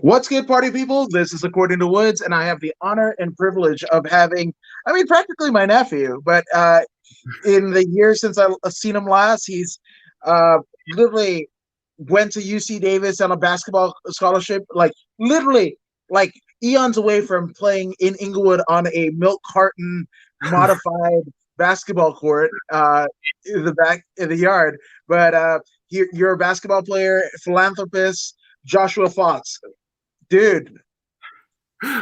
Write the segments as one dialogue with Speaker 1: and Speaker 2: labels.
Speaker 1: What's good, party people? This is According to Woods, and I have the honor and privilege of having, practically my nephew, but in the years since I've seen him last, he's literally went to UC Davis on a basketball scholarship, like literally like eons away from playing in Inglewood on a milk carton modified basketball court in the back in the yard. But you're a basketball player, philanthropist, Joshua Fox. Dude,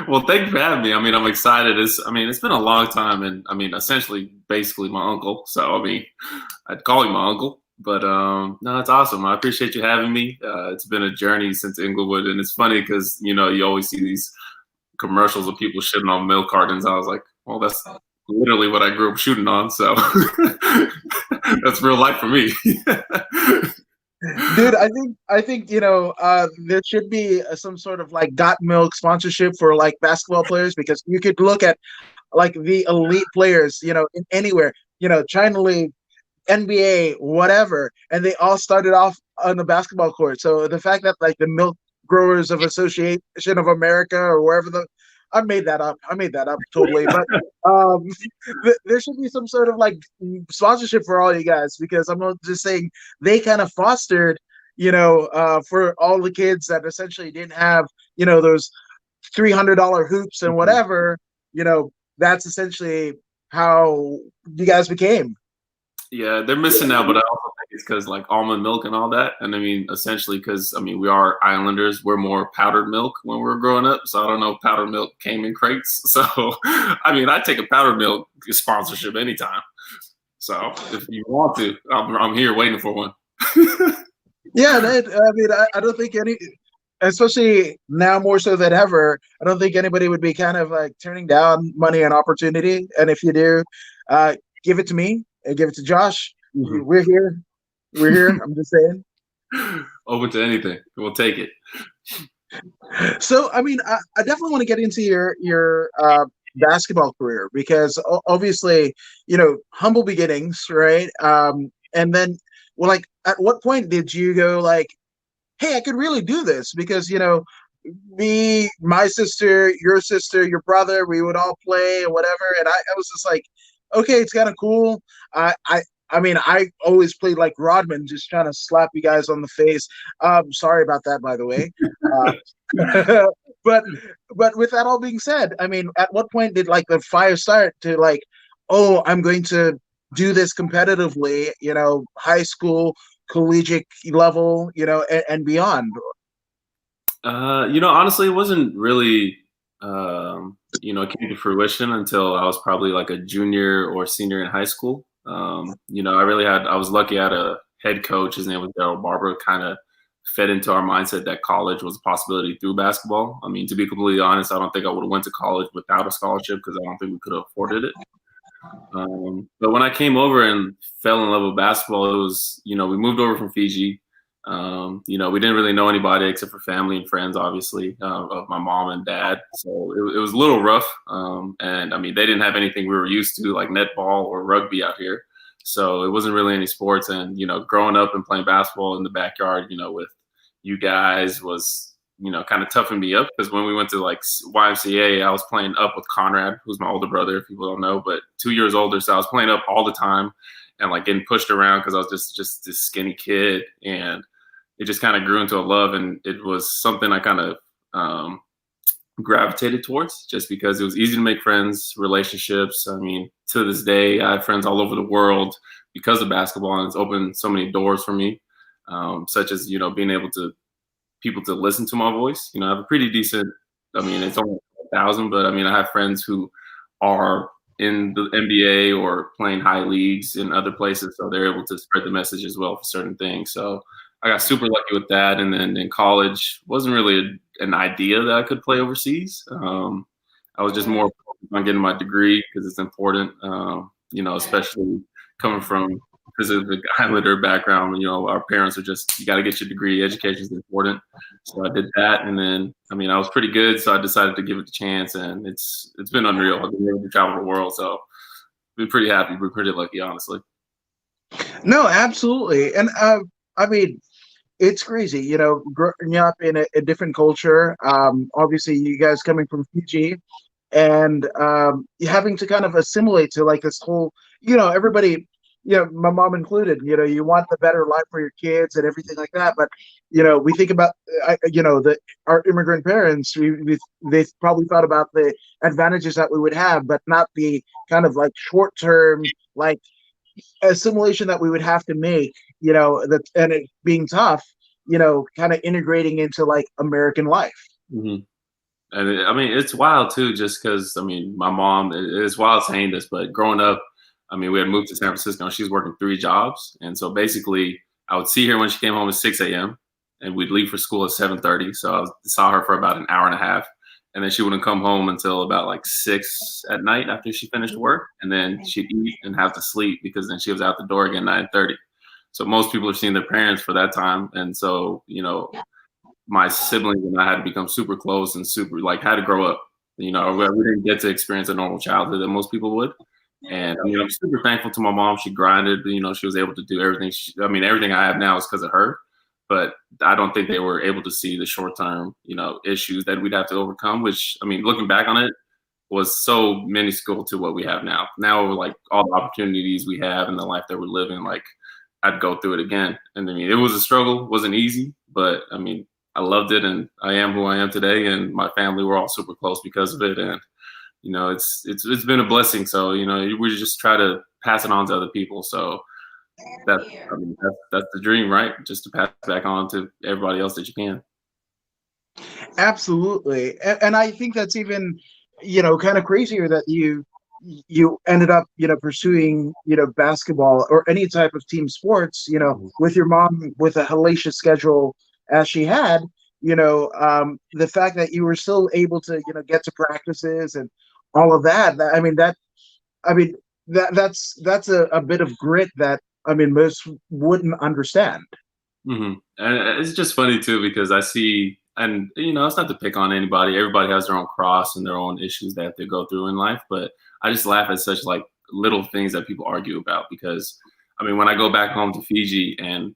Speaker 2: Well, thank you for having me. I'm excited. It's been a long time, and essentially, basically, my uncle. So, I'd call him my uncle. But no, it's awesome. I appreciate you having me. It's been a journey since Inglewood, and it's funny because you always see these commercials of people shitting on milk cartons. I was like, well, that's literally what I grew up shooting on. So that's real life for me.
Speaker 1: dude, I think there should be some sort of like got milk sponsorship for like basketball players because you could look at like the elite players, in anywhere, China League, NBA, whatever, and they all started off on the basketball court. So the fact that like the Milk Growers of Association of America or wherever the I made that up. I made that up totally, but um, there should be some sort of like sponsorship for all you guys because I'm not just saying they kind of fostered, for all the kids that essentially didn't have, those $300 hoops and whatever. That's essentially how you guys became.
Speaker 2: Yeah, they're missing out, but I also think it's because like almond milk and all that. And essentially because we are islanders, we're more powdered milk when we were growing up. So I don't know if powdered milk came in crates. So I take a powdered milk sponsorship anytime. So if you want to, I'm here waiting for one.
Speaker 1: Yeah, I don't think any, especially now more so than ever, I don't think anybody would be kind of like turning down money and opportunity. And if you do, uh, give it to me and give it to Josh.
Speaker 2: Mhm.
Speaker 1: We're here. We're here. I'm just saying.
Speaker 2: Open to anything. We'll take it.
Speaker 1: So, I definitely want to get into your basketball career because obviously, humble beginnings, right? And then, well, like, at what point did you go like, hey, I could really do this because me, my sister, your brother, we would all play and whatever, and I was just like, okay, it's kind of cool. I always played like Rodman, just trying to slap you guys on the face. Sorry about that, by the way. But but with that all being said, at what point did like the fire start to like, oh, I'm going to do this competitively, high school, collegiate level, and beyond.
Speaker 2: Honestly, it wasn't really, it came to fruition until I was probably like a junior or senior in high school. I was lucky I had a head coach. His name was Daryl Barber, kind of fed into our mindset that college was a possibility through basketball. To be completely honest, I don't think I would have went to college without a scholarship because I don't think we could have afforded it. But when I came over and fell in love with basketball, it was, we moved over from Fiji. We didn't really know anybody except for family and friends, obviously, of my mom and dad. So it was a little rough. And they didn't have anything we were used to, like netball or rugby out here. So it wasn't really any sports. And, growing up and playing basketball in the backyard, with you guys was, kind of toughened me up because when we went to like YMCA, I was playing up with Conrad, who's my older brother, if people don't know, but 2 years older. So I was playing up all the time and like getting pushed around because I was just this skinny kid. And it just kind of grew into a love, and it was something I kind of gravitated towards just because it was easy to make friends, relationships. To this day, I have friends all over the world because of basketball, and it's opened so many doors for me, such as being able to people to listen to my voice. I have a pretty decent. It's only 1,000, but I have friends who are in the NBA or playing high leagues in other places, so they're able to spread the message as well for certain things. So I got super lucky with that. And then in college, wasn't really an idea that I could play overseas. I was just more focused on getting my degree because it's important, especially coming from Pacific Islander background. Our parents are just, you got to get your degree. Education is important. So I did that. And then, I was pretty good. So I decided to give it a chance. And it's been unreal. I've been able to travel the world. So I've been pretty happy. Been pretty lucky, honestly.
Speaker 1: No, absolutely. And I mean, it's crazy, growing up in a different culture. Obviously, you guys coming from Fiji, and having to kind of assimilate to like this whole, everybody, my mom included. You want the better life for your kids and everything like that, but we think about, the our immigrant parents. They probably thought about the advantages that we would have, but not the kind of like short term like assimilation that we would have to make, that and it being tough, kind of integrating into like American life.
Speaker 2: Hmm. And I mean, it's wild too, just because I mean, my mom. It's wild saying this, but growing up, I mean, we had moved to San Francisco, and she's working 3 jobs, and so basically, I would see her when she came home at 6 a.m. and we'd leave for school at 7:30. So saw her for about an hour and a half, and then she wouldn't come home until about like 6 at night after she finished work, and then she'd eat and have to sleep because then she was out the door again 9:30. So most people are seeing their parents for that time, and so my siblings and I had to become super close and super like had to grow up. We didn't get to experience a normal childhood that most people would. And I mean, I'm super thankful to my mom. She grinded. She was able to do everything. I mean, everything I have now is because of her. But I don't think they were able to see the short term, issues that we'd have to overcome. Which I mean, looking back on it, was so minuscule to what we have now. Now, like all the opportunities we have and the life that we're living, like I'd go through it again. And I mean, it was a struggle, wasn't easy, but I mean, I loved it, and I am who I am today. And my family, we're all super close because of it. And it's been a blessing. So we just try to pass it on to other people. So that's I mean that's the dream, right? Just to pass it back on to everybody else that you can.
Speaker 1: Absolutely. And I think that's even, kind of crazier that you ended up, pursuing, basketball or any type of team sports, with your mom with a hellacious schedule as she had, the fact that you were still able to, get to practices and all of that. I mean, that's a bit of grit that I mean most wouldn't understand.
Speaker 2: And it's just funny too because I see, and it's not to pick on anybody. Everybody has their own cross and their own issues that they go through in life. But I just laugh at such like little things that people argue about because I mean, when I go back home to Fiji and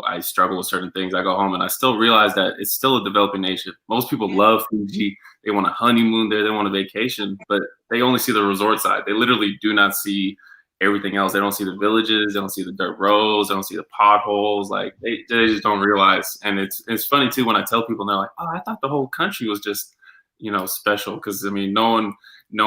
Speaker 2: I struggle with certain things, I go home and I still realize that it's still a developing nation. Most people love Fiji. They want a honeymoon there. They want a vacation, but they only see the resort side. They literally do not see everything else. They don't see the villages. They don't see the dirt roads. They don't see the potholes. Like they just don't realize. And it's funny too when I tell people and they're like, "Oh, I thought the whole country was just special." Because I mean, no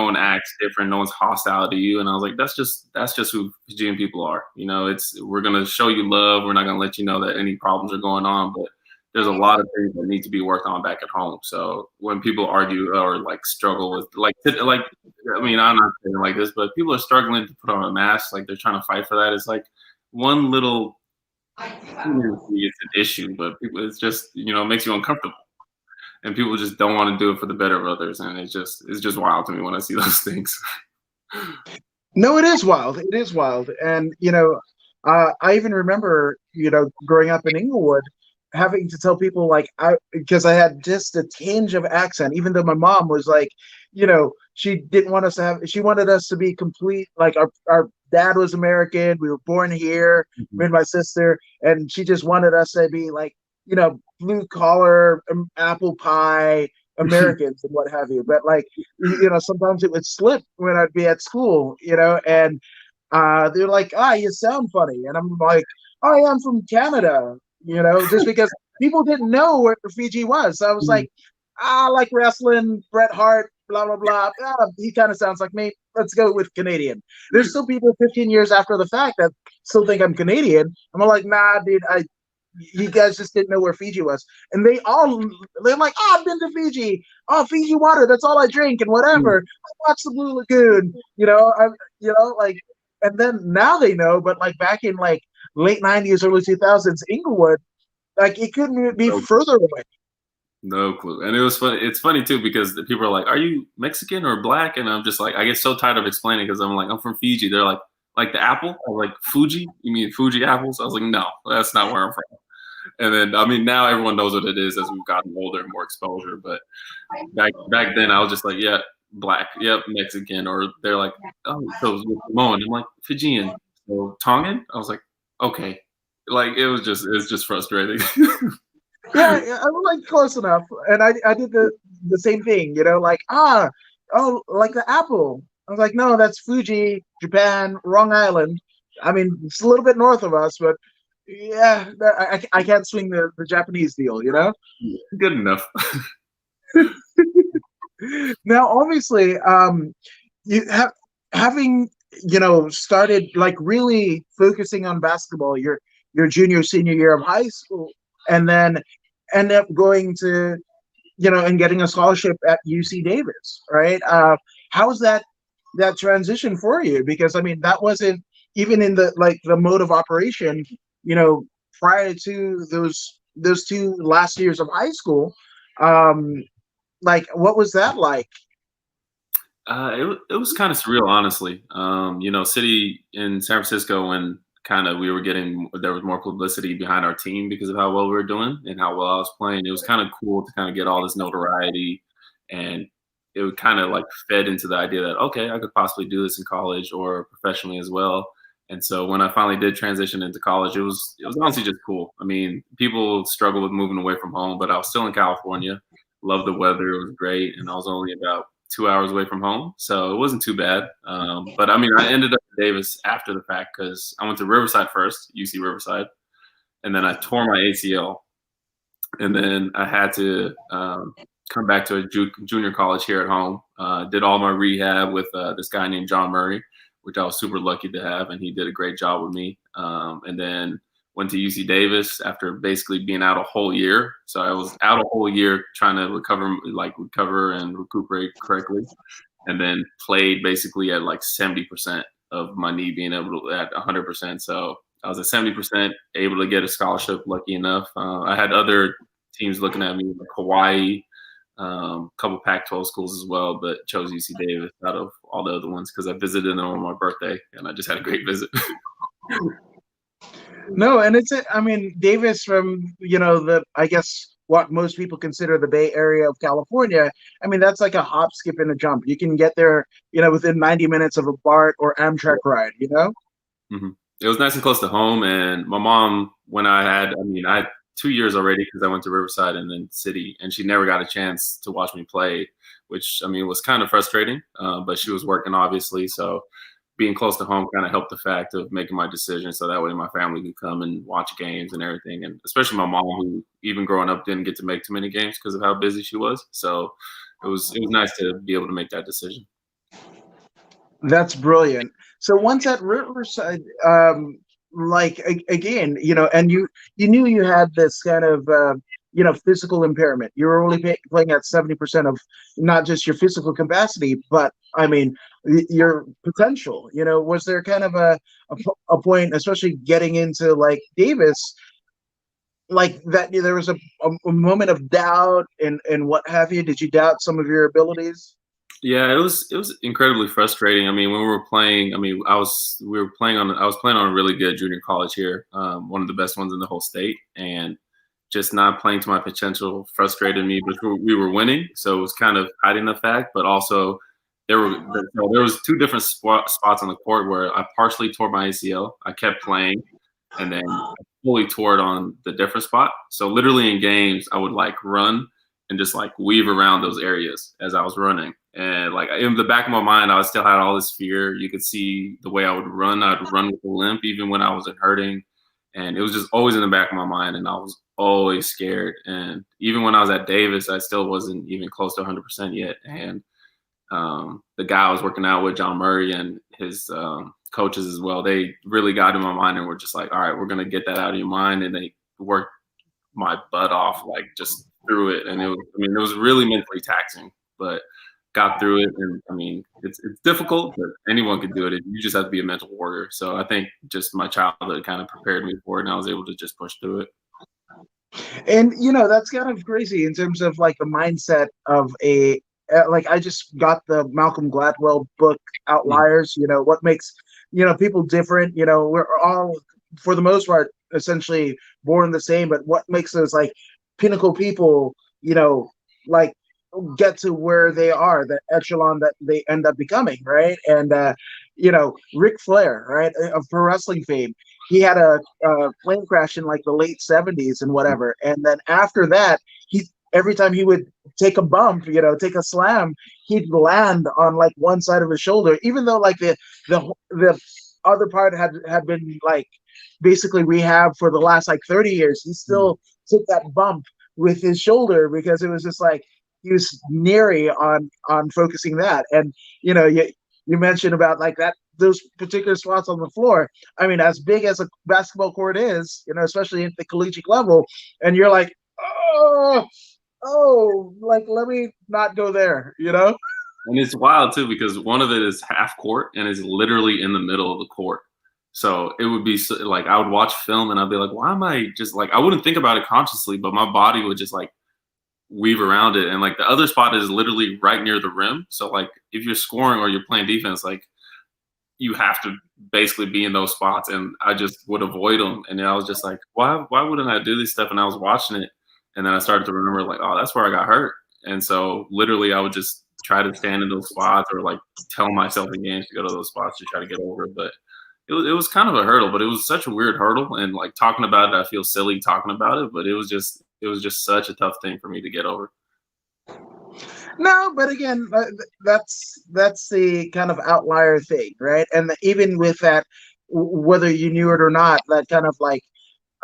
Speaker 2: one acts different. No one's hostile to you. And I was like, that's just who Fijian people are. We're gonna show you love. We're not gonna let you know that any problems are going on, but there's a lot of things that need to be worked on back at home. So when people argue or like struggle with I mean, I'm not saying like this, but people are struggling to put on a mask, like they're trying to fight for that. It's like one little it's an issue, but people, it's just it makes you uncomfortable, and people just don't want to do it for the better of others, and it's just wild to me when I see those things.
Speaker 1: No, it is wild. It is wild. And, I even remember, growing up in Inglewood, having to tell people like because I had just a tinge of accent, even though my mom was like, she didn't want us to have, she wanted us to be complete. Like our dad was American. We were born here, me and my sister, and she just wanted us to be like, blue collar, apple pie, Americans and what have you. But like, sometimes it would slip when I'd be at school, and they're like, you sound funny. And I'm like, oh, yeah, I'm from Canada, just because people didn't know where Fiji was. So I was like, I like wrestling, Bret Hart, blah, blah, blah. He kind of sounds like me. Let's go with Canadian. There's still people 15 years after the fact that still think I'm Canadian. I'm like, nah, dude, you guys just didn't know where Fiji was. And they're like, oh, I've been to Fiji. Oh, Fiji water, that's all I drink and whatever. I watched the Blue Lagoon, like, and then now they know, but like back in like late 90s, early 2000s, Inglewood, like it couldn't be further away.
Speaker 2: No clue. And it was funny. It's funny too because the people are like, "Are you Mexican or black?" And I'm just like, I get so tired of explaining because I'm like, I'm from Fiji. They're like the apple. I'm like, Fuji? You mean Fuji apples? I was like, no, that's not where I'm from. And then I mean now everyone knows what it is as we've gotten older and more exposure. But back then I was just like, yeah, black, yep, Mexican. Or they're like, oh, so Samoan. I'm like Fijian. So Tongan? I was like, okay. Like it's just frustrating.
Speaker 1: Yeah, yeah, I'm like close enough, and I did the same thing. Like oh, like the apple. I was like, no, that's Fuji, Japan, wrong island. I mean, it's a little bit north of us, but yeah, I can't swing the Japanese deal.
Speaker 2: Good enough.
Speaker 1: Now, obviously, you have having started like really focusing on basketball your junior senior year of high school, and then end up going to and getting a scholarship at UC Davis, right? How's that transition for you? Because I mean, that wasn't even in the mode of operation, you know, prior to those 2 last years of high school. Um, like, what was that like?
Speaker 2: It was kind of surreal, honestly. City in San Francisco when kind of we were getting there was more publicity behind our team because of how well we were doing and how well I was playing. It was kind of cool to kind of get all this notoriety, and it would kind of like fed into the idea that okay, I could possibly do this in college or professionally as well. And so when I finally did transition into college, it was honestly just cool. I mean, people struggle with moving away from home, but I was still in California. Loved the weather; it was great, and I was only about 2 hours away from home, so it wasn't too bad. But I mean, I ended up at Davis after the fact because I went to Riverside first, UC Riverside, and then I tore my ACL, and then I had to come back to a junior college here at home. Did all my rehab with this guy named John Murray, which I was super lucky to have, and he did a great job with me. And then went to UC Davis after basically being out a whole year. So I was out a whole year trying to recover and recuperate correctly, and then played basically at like 70% of my knee being able to at 100%. So I was at 70%, able to get a scholarship, lucky enough. I had other teams looking at me, like Hawaii, a couple Pac-12 schools as well, but chose UC Davis out of all the other ones because I visited them on my birthday, and I just had a great visit.
Speaker 1: No, and I mean, Davis from, the, I guess, what most people consider the Bay Area of California. I mean, that's like a hop, skip, and a jump. You can get there, within 90 minutes of a BART or Amtrak ride.
Speaker 2: Mm-hmm. It was nice and close to home, and my mom, I had 2 years already because I went to Riverside and then City, and she never got a chance to watch me play, which I mean was kind of frustrating. But she was working obviously, so being close to home kind of helped the fact of making my decision so that way my family could come and watch games and everything. And especially my mom, who even growing up didn't get to make too many games because of how busy she was. So it was nice to be able to make that decision.
Speaker 1: That's brilliant. So once at Riverside, like again, and you knew you had this kind of physical impairment. You were only playing at 70% of not just your physical capacity, but I mean your potential. Was there kind of a point, especially getting into like Davis, like that there was a moment of doubt and what have you? Did you doubt some of your abilities?
Speaker 2: Yeah, it was incredibly frustrating. I mean, when we were playing, I mean, I was playing on a really good junior college here, one of the best ones in the whole state, and just not playing to my potential frustrated me. But we were winning, so it was kind of hiding the fact. But also, there was two different spots on the court where I partially tore my ACL. I kept playing, and then I fully tore it on the different spot. So literally in games, I would like run and just like weave around those areas as I was running. And like in the back of my mind, I still had all this fear. You could see the way I would run. I'd run with a limp even when I wasn't hurting. And it was just always in the back of my mind. And I was always scared. And even when I was at Davis, I still wasn't even close to 100% yet. And the guy I was working out with, John Murray, and his coaches as well, they really got in my mind and were just like, all right, we're going to get that out of your mind. And they worked my butt off, like just through it. And it was really mentally taxing, but got through it. And I mean, it's difficult, but anyone can do it. You just have to be a mental warrior. So I think just my childhood kind of prepared me for it, and I was able to just push through it.
Speaker 1: And that's kind of crazy in terms of like the mindset of a like I just got the Malcolm Gladwell book Outliers. What makes people different. We're all for the most part essentially born the same, but what makes those like pinnacle people like get to where they are, the echelon that they end up becoming, right? And Ric Flair, right, of pro wrestling fame, he had a plane crash in like the late 70s and whatever. And then after that, he every time he would take a bump, take a slam, he'd land on like one side of his shoulder, even though like the other part had been like basically rehab for the last like 30 years. He still took that bump with his shoulder because it was just like he was neary on focusing that. And you mentioned about like that those particular spots on the floor. I mean, as big as a basketball court is, especially at the collegiate level, and you're like, like let me not go there.
Speaker 2: And it's wild too because one of it is half court and is literally in the middle of the court. So it would be like I would watch film and I'd be like, why am I just like I wouldn't think about it consciously, but my body would just like weave around it. And like the other spot is literally right near the rim. So like if you're scoring or you're playing defense, like you have to basically be in those spots. And I just would avoid them. And then I was just like, why wouldn't I do this stuff? And I was watching it. And then I started to remember like, oh, that's where I got hurt. And so literally I would just try to stand in those spots or like tell myself in games to go to those spots to try to get over it. But it was kind of a hurdle, but it was such a weird hurdle. And like talking about it, I feel silly talking about it, but it was just such a tough thing for me to get over.
Speaker 1: No, but again, that's the kind of outlier thing, right? And even with that, whether you knew it or not, that kind of like,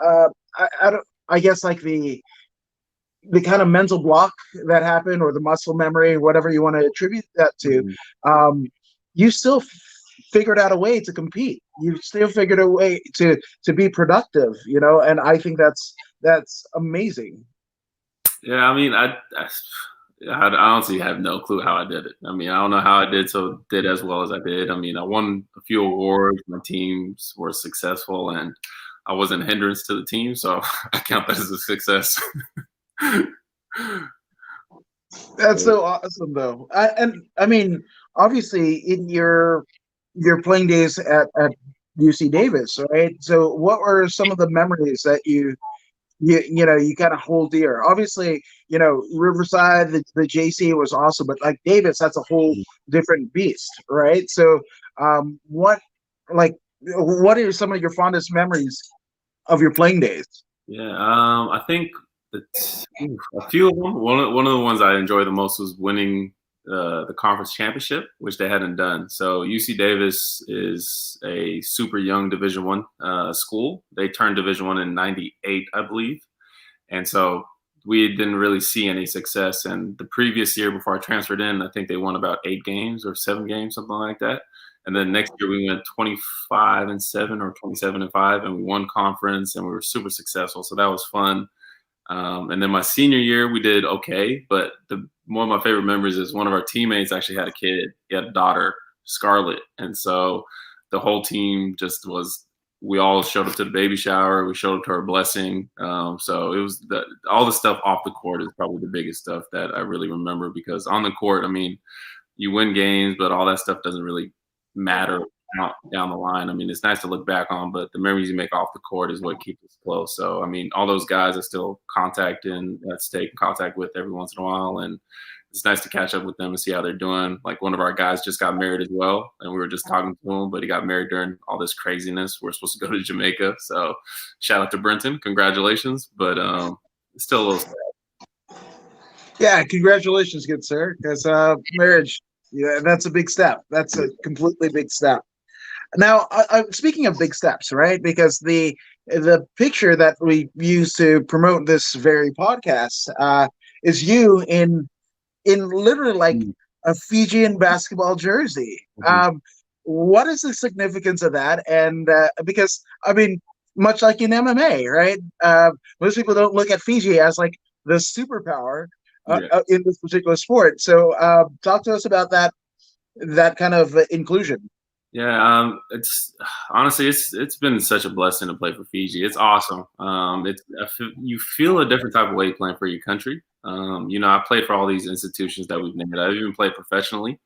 Speaker 1: I don't, I guess like the kind of mental block that happened, or the muscle memory, whatever you want to attribute that to, you still figured out a way to compete. You still figured a way to be productive, and I think that's amazing.
Speaker 2: Yeah, I mean, I honestly have no clue how I did it. I mean, I don't know how I did as well as I did. I mean, I won a few awards. My teams were successful, and I wasn't a hindrance to the team, so I count that as a success.
Speaker 1: That's so awesome, though. And I mean, obviously, in your playing days at UC Davis, right? So, what were some of the memories that you kind of hold dear? Obviously, Riverside, the JC was awesome, but like Davis, that's a whole different beast, right? So, what are some of your fondest memories of your playing days?
Speaker 2: Yeah, I think a few of them. One of the ones I enjoyed the most was winning the conference championship, which they hadn't done. So UC Davis is a super young Division I school. They turned Division I in '98, I believe, and so we didn't really see any success. And the previous year before I transferred in, I think they won about 8 games or 7 games, something like that. And then next year we went 25-7 or 27-5, and we won conference, and we were super successful. So that was fun. And then my senior year, we did okay. But one of my favorite memories is one of our teammates actually had a kid. He had a daughter, Scarlett. And so the whole team just we all showed up to the baby shower. We showed up to our blessing. So it was all the stuff off the court is probably the biggest stuff that I really remember, because on the court, I mean, you win games, but all that stuff doesn't really matter down the line. I mean, it's nice to look back on, but the memories you make off the court is what keeps us close. So, I mean, all those guys I still stay in contact with every once in a while, and it's nice to catch up with them and see how they're doing. Like one of our guys just got married as well, and we were just talking to him, but he got married during all this craziness. We're supposed to go to Jamaica, so shout out to Brenton, congratulations. But it's still a little sad.
Speaker 1: Yeah, congratulations, good sir. Because marriage, yeah, that's a big step. That's a completely big step. Now, speaking of big steps, right? Because the picture that we use to promote this very podcast is you in literally like a Fijian basketball jersey. What is the significance of that? And because I mean, much like in MMA, right? Most people don't look at Fiji as like the superpower in this particular sport. So, talk to us about that kind of inclusion.
Speaker 2: Yeah, it's honestly it's been such a blessing to play for Fiji. It's awesome. You feel a different type of way playing for your country. I played for all these institutions that we've named. I've even played professionally,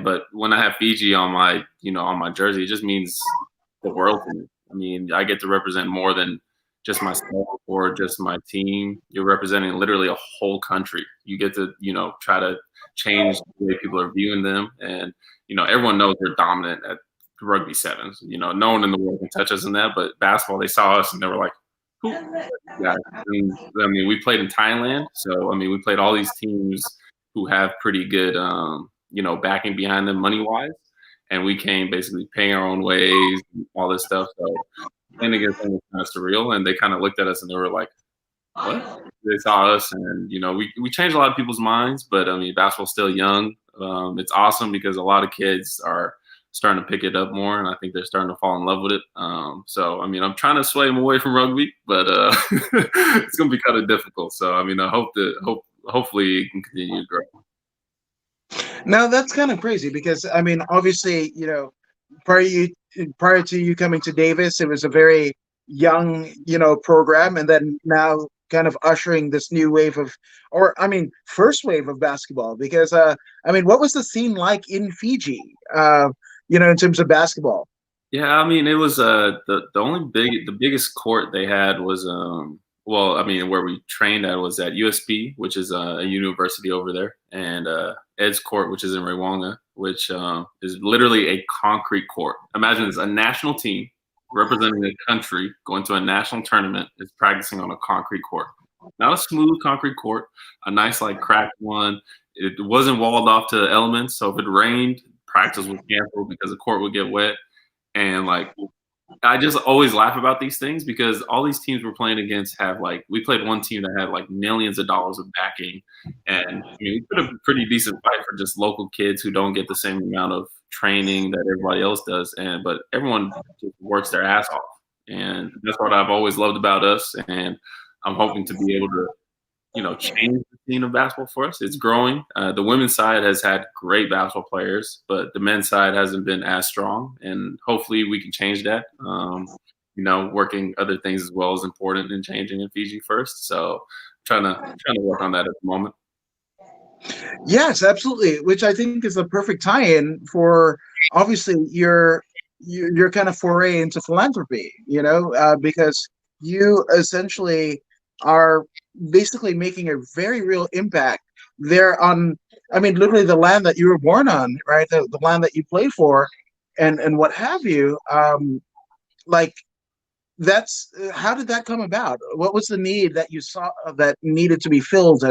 Speaker 2: but when I have Fiji on my jersey, it just means the world to me. I mean, I get to represent more than just myself or just my team. You're representing literally a whole country. You get to try to change the way people are viewing them, and everyone knows they're dominant at rugby sevens. No one in the world can touch us in that. But basketball, they saw us and they were like, "Who?" Yeah, I mean, we played in Thailand, so I mean, we played all these teams who have pretty good, backing behind them money wise, and we came basically paying our own ways, and all this stuff. So playing against them was kind of surreal, and they kind of looked at us and they were like, "What?" They saw us, and we changed a lot of people's minds. But I mean, basketball's still young. It's awesome because a lot of kids are starting to pick it up more, and I think they're starting to fall in love with it. So I mean, I'm trying to sway them away from rugby, but it's going to be kind of difficult. So I mean, I hopefully it can continue to grow.
Speaker 1: Now that's kind of crazy because I mean, obviously, prior you prior to you coming to Davis, it was a very young, program, and then now kind of ushering this new wave of, or I mean, first wave of basketball. Because I mean, what was the scene like in Fiji? In terms of basketball.
Speaker 2: Yeah, I mean, it was the biggest court they had was well, I mean, where we trained at was at USP, which is a university over there, and Ed's court, which is in Rewonga, which is literally a concrete court. Imagine it's a national team representing a country going to a national tournament is practicing on a concrete court, not a smooth concrete court, a nice like cracked one. It wasn't walled off to elements, so if it rained, practice was canceled because the court would get wet. And like, I just always laugh about these things because all these teams we're playing against have like, we played one team that had like millions of dollars of backing. And I mean, we put a pretty decent fight for just local kids who don't get the same amount of training that everybody else does. But everyone just works their ass off. And that's what I've always loved about us. And I'm hoping to be able to change the scene of basketball for us. It's growing. The women's side has had great basketball players, but the men's side hasn't been as strong. And hopefully we can change that. Working other things as well is important in changing in Fiji first. So trying to work on that at the moment.
Speaker 1: Yes, absolutely. Which I think is a perfect tie-in for obviously your kind of foray into philanthropy. Because you essentially are basically making a very real impact there on, I mean, literally the land that you were born on, right? The land that you played for, and what have you. Like that's how did that come about? What was the need that you saw that needed to be filled,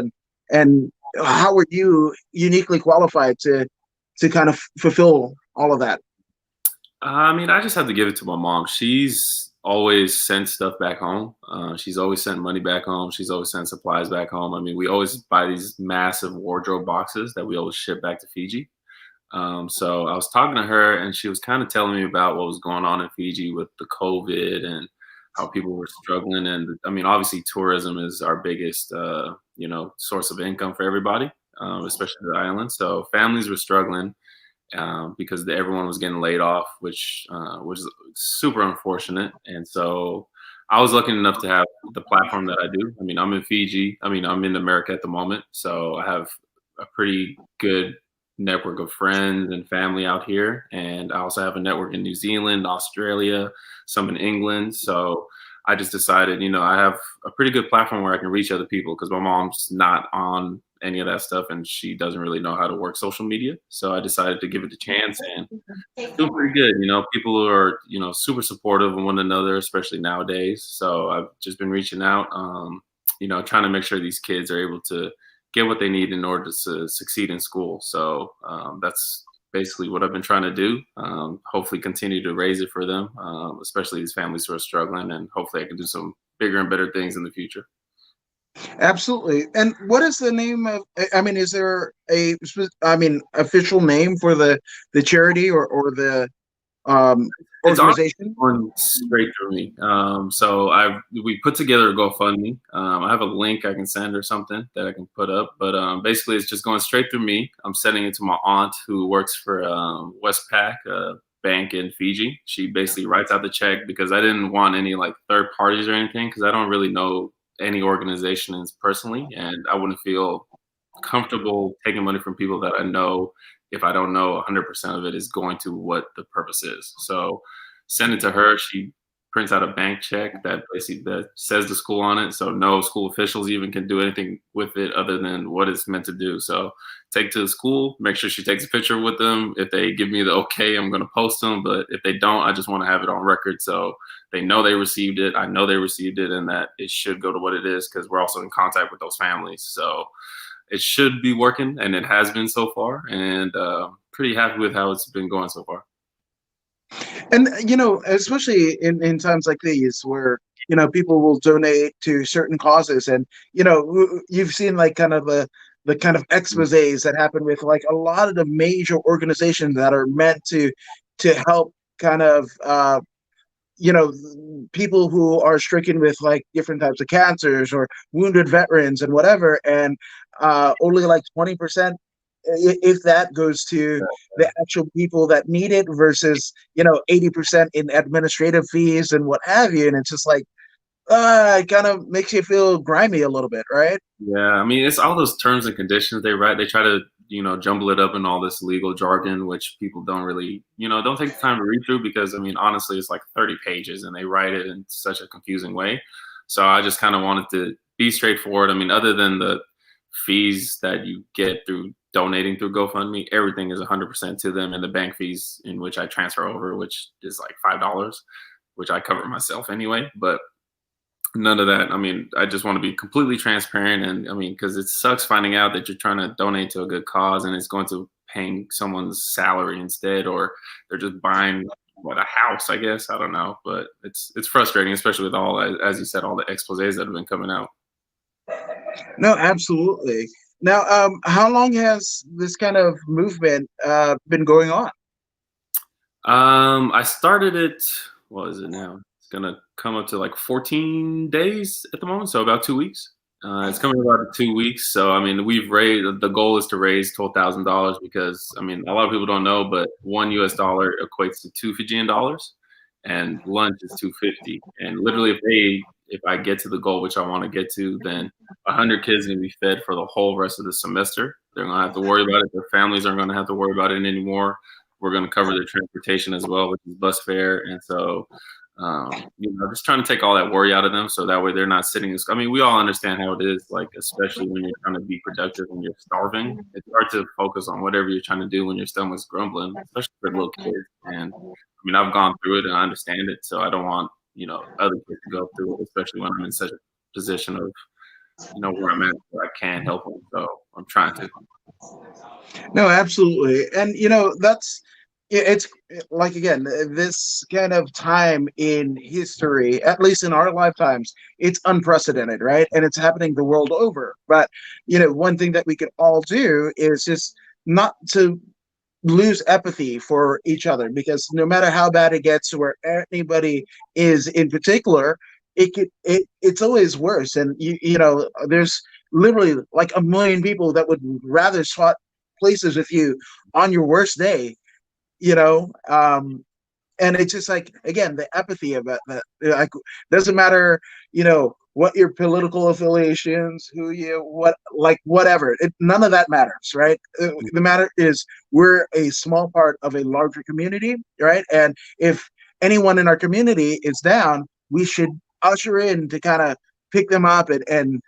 Speaker 1: and how were you uniquely qualified to kind of fulfill all of that?
Speaker 2: I mean, I just have to give it to my mom. She's always sent stuff back home. She's always sent money back home. She's always sent supplies back home. I mean, we always buy these massive wardrobe boxes that we always ship back to Fiji. So I was talking to her, and she was kind of telling me about what was going on in Fiji with the COVID and how people were struggling. And I mean, obviously, tourism is our biggest, source of income for everybody, especially the island. So families were struggling because everyone was getting laid off, which was super unfortunate. And so I was lucky enough to have the platform that I do. I mean, I'm in Fiji. I mean, I'm in America at the moment. So I have a pretty good network of friends and family out here. And I also have a network in New Zealand, Australia, some in England. So I just decided, I have a pretty good platform where I can reach other people because my mom's not on any of that stuff and she doesn't really know how to work social media. So I decided to give it a chance and it's doing pretty good. People who are, super supportive of one another, especially nowadays. So I've just been reaching out, trying to make sure these kids are able to get what they need in order to succeed in school. So that's basically what I've been trying to do. Hopefully continue to raise it for them, especially these families who are struggling, and hopefully I can do some bigger and better things in the future.
Speaker 1: Absolutely. And what is the name of, I mean, is there official name for the charity or the
Speaker 2: It's
Speaker 1: organization?
Speaker 2: going straight through me. So we put together a GoFundMe. I have a link I can send or something that I can put up. But basically, it's just going straight through me. I'm sending it to my aunt who works for Westpac, a bank in Fiji. She basically writes out the check because I didn't want any like third parties or anything because I don't really know any organizations personally, and I wouldn't feel comfortable taking money from people that I know if I don't know 100% of it is going to what the purpose is. So send it to her. She prints out a bank check that basically that says the school on it, so no school officials even can do anything with it other than what it's meant to do. So take to the school, make sure she takes a picture with them. If they give me the okay, I'm going to post them. But if they don't, I just want to have it on record so they know they received it. I know they received it, and that it should go to what it is because we're also in contact with those families. So it should be working, and it has been so far. And pretty happy with how it's been going so far.
Speaker 1: And especially in times like these where people will donate to certain causes, and you've seen like kind of the kind of exposés that happen with like a lot of the major organizations that are meant to help kind of people who are stricken with like different types of cancers or wounded veterans and whatever, and only like 20%, if that, goes to the actual people that need it versus 80% in administrative fees and what have you. And it's just like it kind of makes you feel grimy a little bit, right?
Speaker 2: Yeah, I mean, it's all those terms and conditions they write. They try to, jumble it up in all this legal jargon, which people don't really, don't take the time to read through because, I mean, honestly, it's like 30 pages and they write it in such a confusing way. So I just kind of wanted to be straightforward. I mean, other than the fees that you get through donating through GoFundMe, everything is 100% to them, and the bank fees in which I transfer over, which is like $5, which I cover myself anyway. But none of that. I mean, I just want to be completely transparent, and I mean, because it sucks finding out that you're trying to donate to a good cause and it's going to paying someone's salary instead, or they're just buying a house. I guess I don't know, but it's frustrating, especially with all, as you said, all the exposés that have been coming out.
Speaker 1: No, absolutely. Now, how long has this kind of movement been going on?
Speaker 2: I started it. What is it now? It's gonna come up to like 14 days at the moment, so about 2 weeks. It's coming about 2 weeks. So I mean, we've raised. The goal is to raise $12,000 because I mean, a lot of people don't know, but one U.S. dollar equates to two Fijian dollars, and lunch is 250. And literally, if I get to the goal which I want to get to, then 100 kids are gonna be fed for the whole rest of the semester. They're gonna have to worry about it. Their families aren't gonna have to worry about it anymore. We're going to cover their transportation as well, which is bus fare. And so, just trying to take all that worry out of them so that way they're not sitting. I mean, we all understand how it is, like, especially when you're trying to be productive and you're starving. It's hard to focus on whatever you're trying to do when your stomach's grumbling, especially for little kids. And I mean, I've gone through it and I understand it. So I don't want, other kids to go through it, especially when I'm in such a position of, where I'm at, where I can help them. So I'm trying to.
Speaker 1: No, absolutely. And it's like, again, this kind of time in history, at least in our lifetimes, it's unprecedented, right? And it's happening the world over. But one thing that we could all do is just not to lose empathy for each other, because no matter how bad it gets to where anybody is in particular, it's always worse. And there's literally like a million people that would rather swap places with you on your worst day, and it's just like, again, the empathy about that, like, doesn't matter what your political affiliations, whatever, none of that matters, right? The matter is we're a small part of a larger community, right? And if anyone in our community is down, we should usher in to kind of pick them up and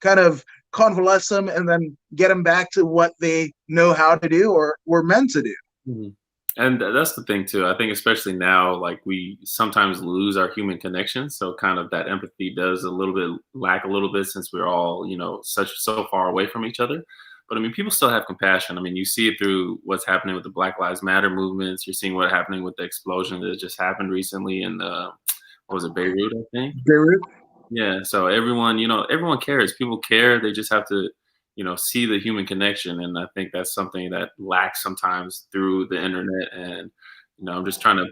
Speaker 1: kind of convalesce them and then get them back to what they know how to do or were meant to do.
Speaker 2: Mm-hmm. And that's the thing too. I think especially now, like we sometimes lose our human connection. So kind of that empathy does a little bit lack a little bit since we're all, so far away from each other. But I mean, people still have compassion. I mean, you see it through what's happening with the Black Lives Matter movements. You're seeing what's happening with the explosion that just happened recently in what was it, Beirut, I think?
Speaker 1: Beirut.
Speaker 2: Yeah. So everyone, everyone cares. People care. They just have to see the human connection. And I think that's something that lacks sometimes through the internet. And, I'm just trying to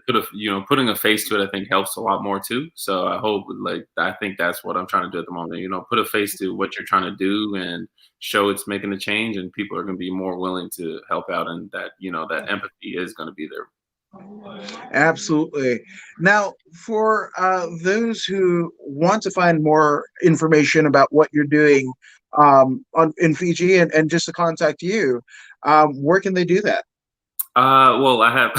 Speaker 2: putting a face to it, I think helps a lot more too. So I think that's what I'm trying to do at the moment, put a face to what you're trying to do and show it's making a change, and people are going to be more willing to help out. And that, that empathy is going to be there.
Speaker 1: Absolutely. Now, for those who want to find more information about what you're doing in Fiji and just to contact you, where can they do that?
Speaker 2: Well, I have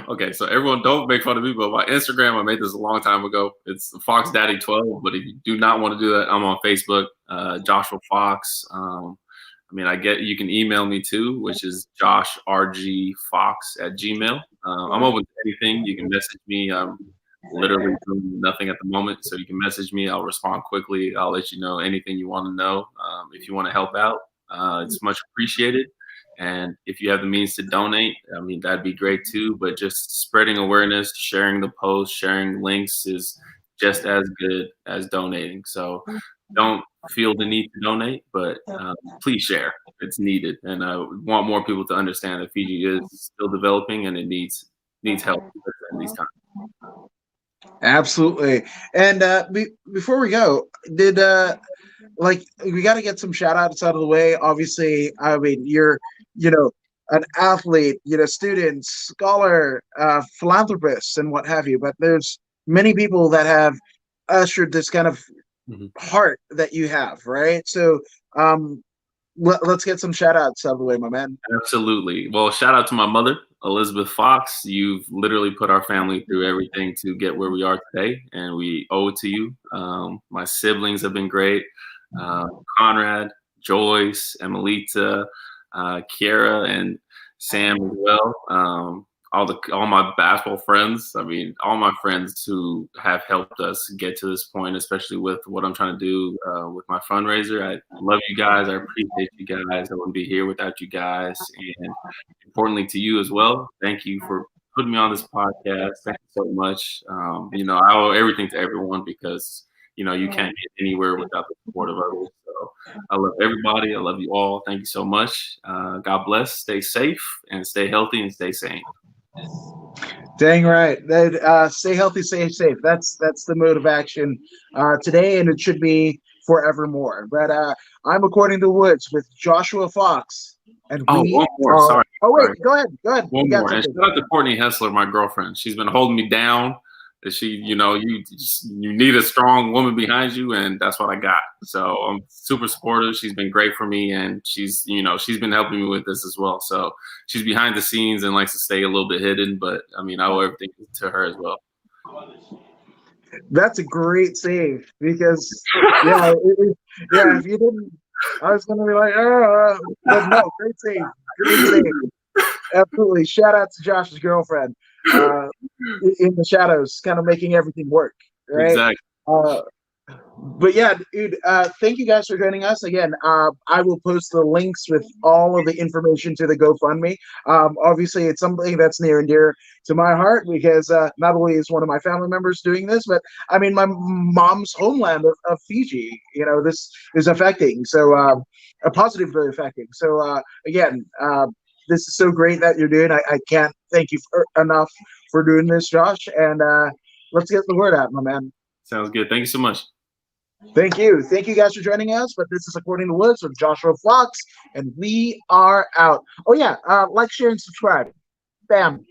Speaker 2: Okay, so everyone don't make fun of me, but my Instagram, I made this a long time ago. It's Fox Daddy 12. But if you do not want to do that, I'm on Facebook, Joshua Fox. I mean, I get you can email me too, which is joshrgfox@gmail. I'm open to anything. You can message me. I'm literally doing nothing at the moment, so you can message me. I'll respond quickly. I'll let you know anything you want to know. If you want to help out, it's much appreciated. And if you have the means to donate, I mean, that'd be great too. But just spreading awareness, sharing the post, sharing links is just as good as donating. So don't feel the need to donate, but please share. It's needed. And I want more people to understand that Fiji is still developing and it needs help in these times.
Speaker 1: Absolutely. And before we go, did like we got to get some shout outs out of the way. Obviously, I mean, you're, you know, an athlete, student, scholar, philanthropist, and what have you. But there's many people that have ushered this kind of
Speaker 2: Mhm.
Speaker 1: heart that you have, right? So let's get some shout outs out of the way, my man.
Speaker 2: Absolutely. Well, shout out to my mother, Elizabeth Fox. You've literally put our family through everything to get where we are today, and we owe it to you. My siblings have been great. Uh, Conrad, Joyce, Emelita, Kiara, and Sam as well. All my basketball friends. I mean, all my friends who have helped us get to this point, especially with what I'm trying to do with my fundraiser. I love you guys. I appreciate you guys. I wouldn't be here without you guys. And importantly to you as well, thank you for putting me on this podcast. Thank you so much. I owe everything to everyone because you can't get anywhere without the support of others. So I love everybody. I love you all. Thank you so much. God bless. Stay safe and stay healthy and stay sane.
Speaker 1: Dang right. That stay healthy, stay safe. That's the mode of action today, and it should be forevermore. But I'm according to Woods with Joshua Fox, and
Speaker 2: Oh,
Speaker 1: we
Speaker 2: one more.
Speaker 1: are.
Speaker 2: Sorry.
Speaker 1: Oh wait,
Speaker 2: Sorry.
Speaker 1: go ahead. Go ahead.
Speaker 2: One
Speaker 1: You got
Speaker 2: more. And
Speaker 1: something.
Speaker 2: shout out to Courtney Hessler, my girlfriend. She's been holding me down. You need a strong woman behind you, and that's what I got. So I'm super supportive. She's been great for me, and she's been helping me with this as well. So she's behind the scenes and likes to stay a little bit hidden, but I mean, I owe everything to her as well.
Speaker 1: That's a great save because yeah, if you didn't, I was gonna be like, but no, great save. Absolutely. Shout out to Josh's girlfriend in the shadows, kind of making everything work, right?
Speaker 2: Exactly.
Speaker 1: But yeah, dude, thank you guys for joining us again. I will post the links with all of the information to the GoFundMe. Obviously, it's something that's near and dear to my heart because not only is one of my family members doing this, but I mean, my mom's homeland of Fiji, this is affecting. So, positively affecting. So, again, this is so great that you're doing. I can't thank you enough for doing this, Josh. And let's get the word out, my man.
Speaker 2: Sounds good. Thank you so much.
Speaker 1: Thank you. Thank you guys for joining us. But this is According to Woods with Joshua Fox, and we are out. Oh, yeah. Like, share, and subscribe. Bam.